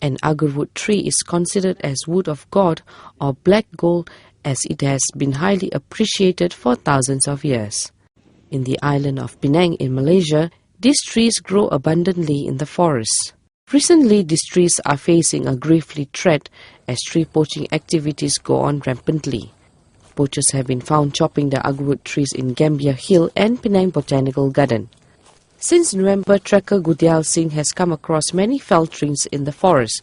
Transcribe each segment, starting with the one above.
An Agarwood tree is considered as wood of God or black gold, as it has been highly appreciated for thousands of years. In the island of Penang in Malaysia, these trees grow abundantly in the forests. Recently, these trees are facing a gravely threat as tree poaching activities go on rampantly. Poachers have been found chopping the Agarwood trees in Gambia Hill and Penang Botanical Garden. Since November, tracker Gudial Singh has come across many felled trees in the forest.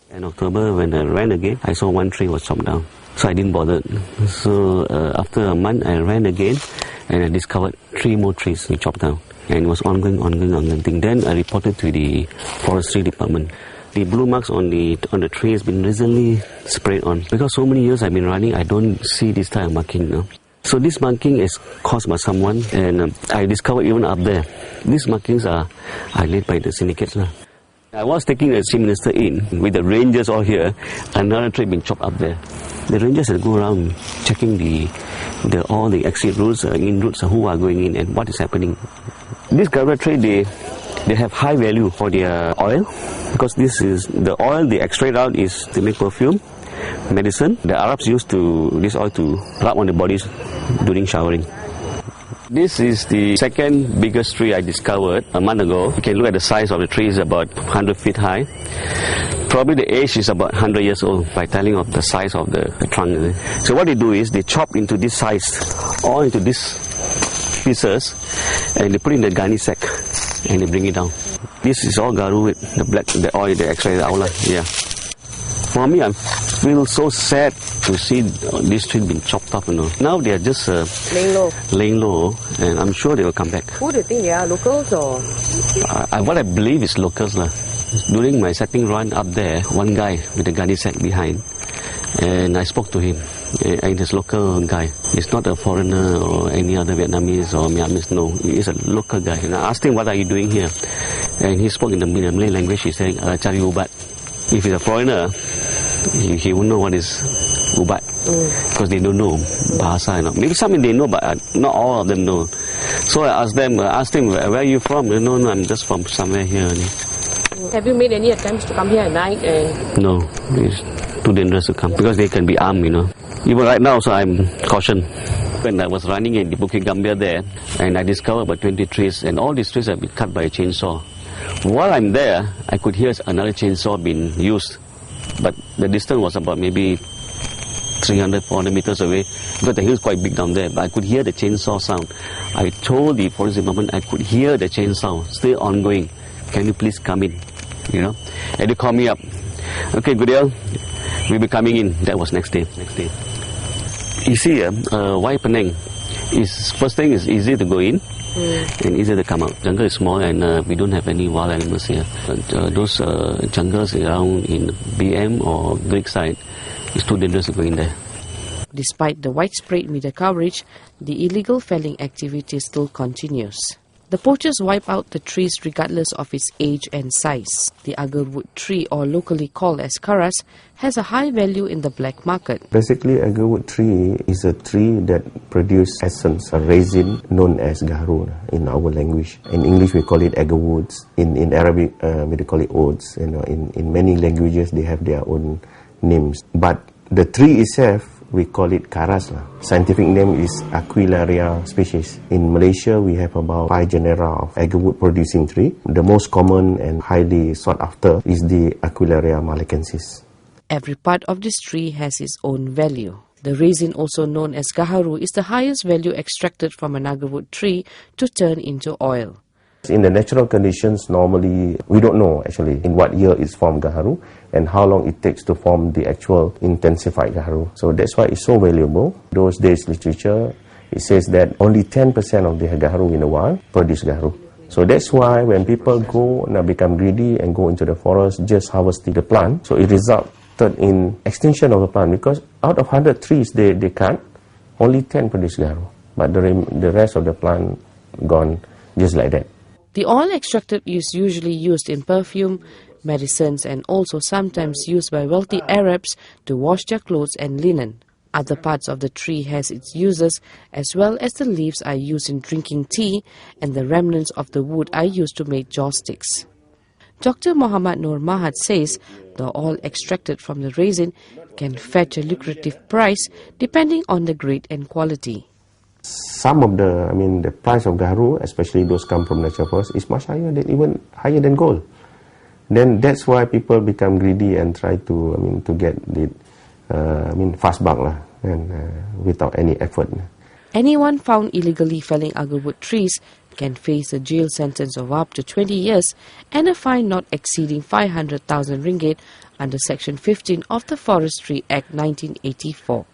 In October, when I ran again, I saw one tree was chopped down. So I didn't bother. So after a month, I ran again and I discovered 3 more trees we chopped down. And it was ongoing thing. Then I reported to the forestry department. The blue marks on the tree has been recently sprayed on. Because so many years I've been running, I don't see this type of marking now. So this marking is caused by someone, and I discovered even up there, these markings are laid by the syndicates. I was taking the chief minister in with the rangers all here, another tree being chopped up there. The rangers had to go around checking all the exit routes, in routes, who are going in and what is happening. This Agarwood tree, they have high value for their oil, because this is the oil they extract out is to make perfume, medicine. The Arabs used this oil to rub on the bodies during showering. This is the second biggest tree I discovered a month ago. You can look at the size of the tree, is about 100 feet high. Probably the age is about 100 years old by telling of the size of the trunk. So what they do is they chop into this size, all into these pieces, and they put in the gunny sack and they bring it down. This is all Agarwood, the oil they extract out. Yeah. For me, I feel so sad to see this tree being chopped up. Now they are just laying low, and I'm sure they will come back. Who do you think they are, locals or? What I believe is locals. During my setting run up there, one guy with a gunny sack behind, and I spoke to him, and he's a local guy. He's not a foreigner or any other Vietnamese or Myanmar, no, he's a local guy. And I asked him, what are you doing here? And he spoke in the Malay language. He's saying, cari ubat. If he's a foreigner, he won't know what is ubat, because they don't know bahasa. Maybe some they know, but not all of them know. So I asked him, where are you from? No, I'm just from somewhere here. Have you made any attempts to come here at night? No, it's too dangerous to come, because they can be armed, Even right now, so I'm cautioned. When I was running in the Bukit Gambia there, and I discovered about 20 trees, and all these trees have been cut by a chainsaw. While I'm there, I could hear another chainsaw being used, but the distance was about maybe 300, 400 meters away, because the hill is quite big down there, but I could hear the chainsaw sound. I told the forest department I could hear the chainsaw still ongoing. Can you please come in? And they called me up. Okay, Gudial, we'll be coming in. That was next day. You see, why Penang? First thing is easy to go in and easy to come out. Jungle is small, and we don't have any wild animals here. Those jungles around in BM or Greek side, it's too dangerous to go in there. Despite the widespread media coverage, the illegal felling activity still continues. The poachers wipe out the trees regardless of its age and size. The Agarwood tree, or locally called as karas, has a high value in the black market. Basically, Agarwood tree is a tree that produces essence, a resin known as gaharu in our language. In English, we call it agarwoods. In Arabic, we call it oats. In many languages, they have their own names. But the tree itself, we call it karas. Scientific name is Aquilaria species. In Malaysia, we have about 5 genera of agarwood producing tree. The most common and highly sought after is the Aquilaria malacensis. Every part of this tree has its own value. The resin, also known as gaharu, is the highest value extracted from an Agarwood tree to turn into oil. In the natural conditions, normally we don't know actually in what year it's formed gaharu and how long it takes to form the actual intensified gaharu. So that's why it's so valuable. Those days literature, it says that only 10% of the gaharu in the wild produce gaharu. So that's why when people go and become greedy and go into the forest just harvesting the plant, so it resulted in extinction of the plant, because out of 100 trees they cut, only 10 produce gaharu, but the rest of the plant gone just like that. The oil extracted is usually used in perfume, medicines, and also sometimes used by wealthy Arabs to wash their clothes and linen. Other parts of the tree has its uses, as well as the leaves are used in drinking tea, and the remnants of the wood are used to make joss sticks. Dr. Muhammad Nur Mahad says the oil extracted from the resin can fetch a lucrative price depending on the grade and quality. Some of the price of gaharu, especially those come from natural forest, is much higher than even higher than gold. Then that's why people become greedy and try to get the fast buck lah, and without any effort. Anyone found illegally felling agarwood trees can face a jail sentence of up to 20 years and a fine not exceeding 500,000 ringgit under Section 15 of the Forestry Act 1984.